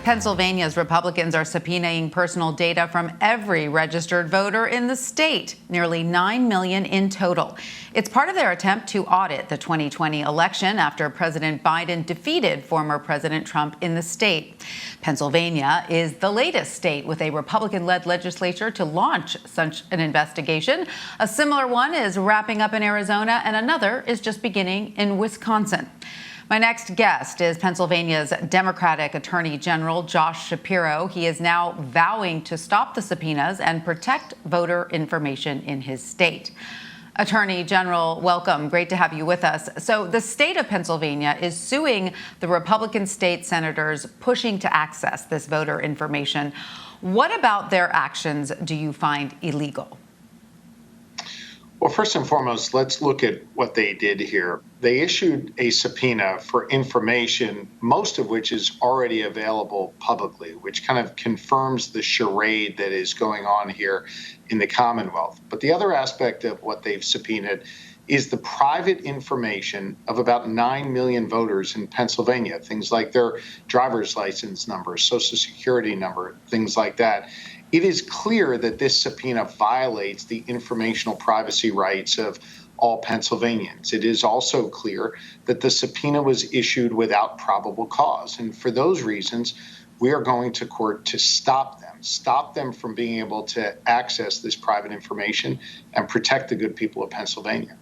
Pennsylvania's Republicans are subpoenaing personal data from every registered voter in the state, nearly 9 million in total. It's part of their attempt to audit the 2020 election after President Biden defeated former President Trump in the state. Pennsylvania is the latest state with a Republican-led legislature to launch such an investigation. A similar one is wrapping up in Arizona, and another is just beginning in Wisconsin. My next guest is Pennsylvania's Democratic Attorney General Josh Shapiro. He is now vowing to stop the subpoenas and protect voter information in his state. Attorney General, welcome. Great to have you with us. So the state of Pennsylvania is suing the Republican state senators pushing to access this voter information. What about their actions do you find illegal? Well, first and foremost, let's look at what they did here. They issued a subpoena for information, most of which is already available publicly, which kind of confirms the charade that is going on here in the Commonwealth. But the other aspect of what they've subpoenaed is the private information of about 9 million voters in Pennsylvania, things like their driver's license number, social security number, things like that. It is clear that this subpoena violates the informational privacy rights of all Pennsylvanians. It is also clear that the subpoena was issued without probable cause. And for those reasons, we are going to court to stop them from being able to access this private information and protect the good people of Pennsylvania.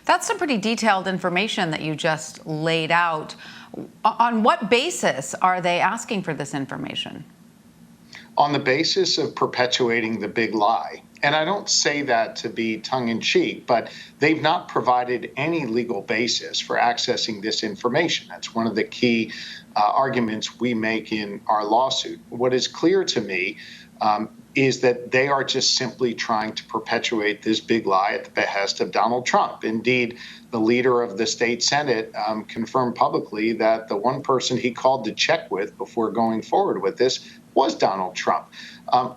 That's some pretty detailed information that you just laid out. On what basis are they asking for this information? On the basis of perpetuating the big lie. And I don't say that to be tongue-in-cheek, but they've not provided any legal basis for accessing this information. That's one of the key arguments we make in our lawsuit. What is clear to me is that they are just simply trying to perpetuate this big lie at the behest of Donald Trump. Indeed, the leader of the state Senate confirmed publicly that the one person he called to check with before going forward with this was Donald Trump.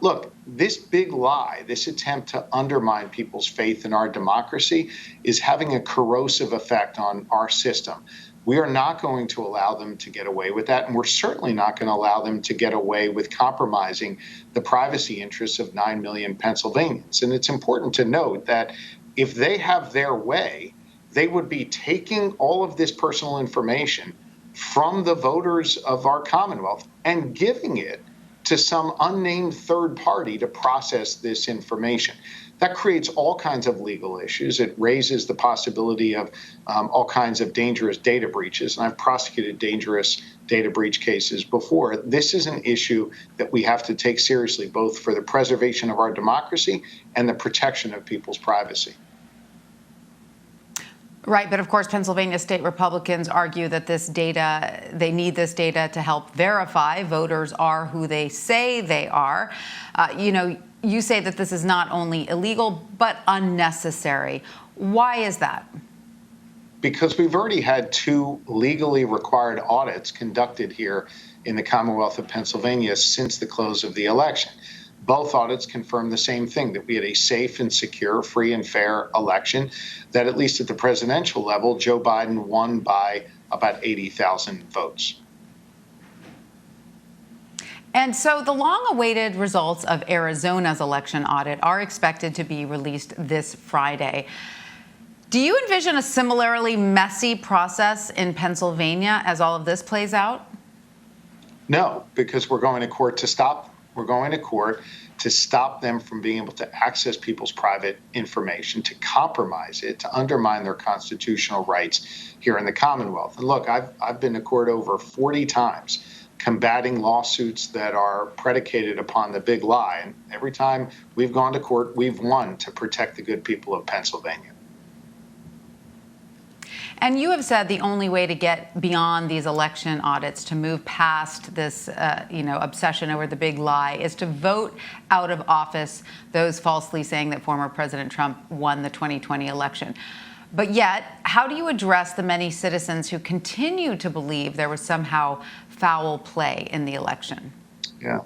Look, this big lie, this attempt to undermine people's faith in our democracy is having a corrosive effect on our system. We are not going to allow them to get away with that, and we're certainly not going to allow them to get away with compromising the privacy interests of 9 million Pennsylvanians. And it's important to note that if they have their way, they would be taking all of this personal information from the voters of our Commonwealth and giving it to some unnamed third party to process this information. That creates all kinds of legal issues. It raises the possibility of all kinds of dangerous data breaches. And I've prosecuted dangerous data breach cases before. This is an issue that we have to take seriously, both for the preservation of our democracy and the protection of people's privacy. Right, but of course, Pennsylvania state Republicans argue that this data, they need this data to help verify voters are who they say they are. You say that this is not only illegal, but unnecessary. Why is that? Because we've already had 2 legally required audits conducted here in the Commonwealth of Pennsylvania since the close of the election. Both audits confirmed the same thing, that we had a safe and secure, free and fair election, that at least at the presidential level, Joe Biden won by about 80,000 votes. And so the long-awaited results of Arizona's election audit are expected to be released this Friday. Do you envision a similarly messy process in Pennsylvania as all of this plays out? No, because we're going to court to stop them. We're going to court to stop them from being able to access people's private information, to compromise it, to undermine their constitutional rights here in the Commonwealth. And look, I've been to court over 40 times combating lawsuits that are predicated upon the big lie. And every time we've gone to court, we've won to protect the good people of Pennsylvania. And you have said the only way to get beyond these election audits, to move past this, obsession over the big lie, is to vote out of office those falsely saying that former President Trump won the 2020 election. But yet, how do you address the many citizens who continue to believe there was somehow foul play in the election? Yeah.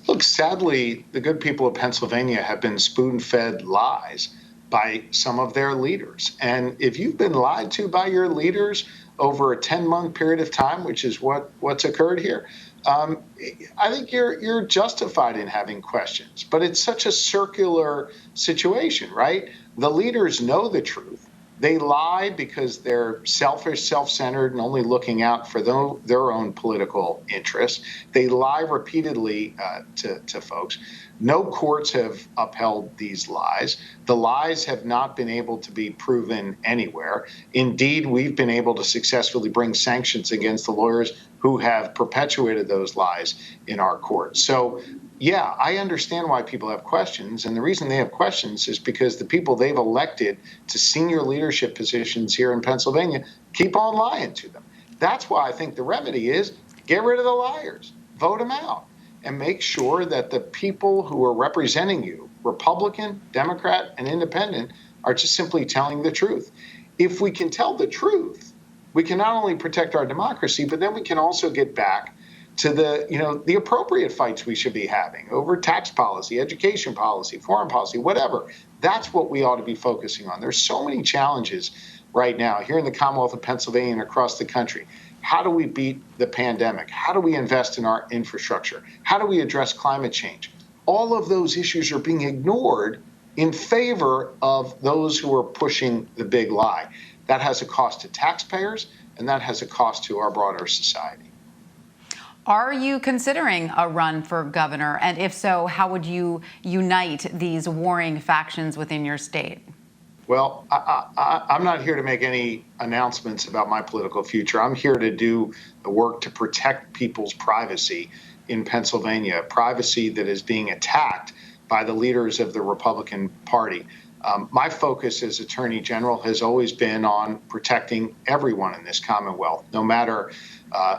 Look, sadly, the good people of Pennsylvania have been spoon-fed lies by some of their leaders. And if you've been lied to by your leaders, over a 10-month period of time, which is what's occurred here, I think you're justified in having questions. But it's such a circular situation, right? The leaders know the truth. They lie because they're selfish, self-centered, and only looking out for their own political interests. They lie repeatedly to folks. No courts have upheld these lies. The lies have not been able to be proven anywhere. Indeed, we've been able to successfully bring sanctions against the lawyers who have perpetuated those lies in our courts. So, yeah, I understand why people have questions. And the reason they have questions is because the people they've elected to senior leadership positions here in Pennsylvania keep on lying to them. That's why I think the remedy is get rid of the liars, vote them out, and make sure that the people who are representing you, Republican, Democrat, and Independent, are just simply telling the truth. If we can tell the truth, we can not only protect our democracy, but then we can also get back to the appropriate fights we should be having over tax policy, education policy, foreign policy, whatever. That's what we ought to be focusing on. There's so many challenges right now here in the Commonwealth of Pennsylvania and across the country. How do we beat the pandemic? How do we invest in our infrastructure? How do we address climate change? All of those issues are being ignored in favor of those who are pushing the big lie. That has a cost to taxpayers, and that has a cost to our broader society. Are you considering a run for governor? And if so, how would you unite these warring factions within your state? Well, I'm not here to make any announcements about my political future. I'm here to do the work to protect people's privacy in Pennsylvania, privacy that is being attacked by the leaders of the Republican Party. My focus as Attorney General has always been on protecting everyone in this Commonwealth, no matter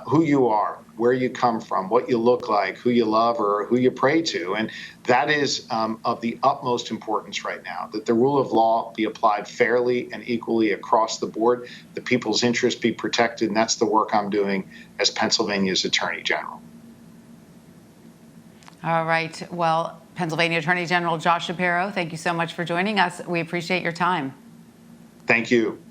who you are, where you come from, what you look like, who you love, or who you pray to. And that is of the utmost importance right now, that the rule of law be applied fairly and equally across the board, the people's interests be protected, and that's the work I'm doing as Pennsylvania's Attorney General. All right. Well, Pennsylvania Attorney General Josh Shapiro, thank you so much for joining us. We appreciate your time. Thank you.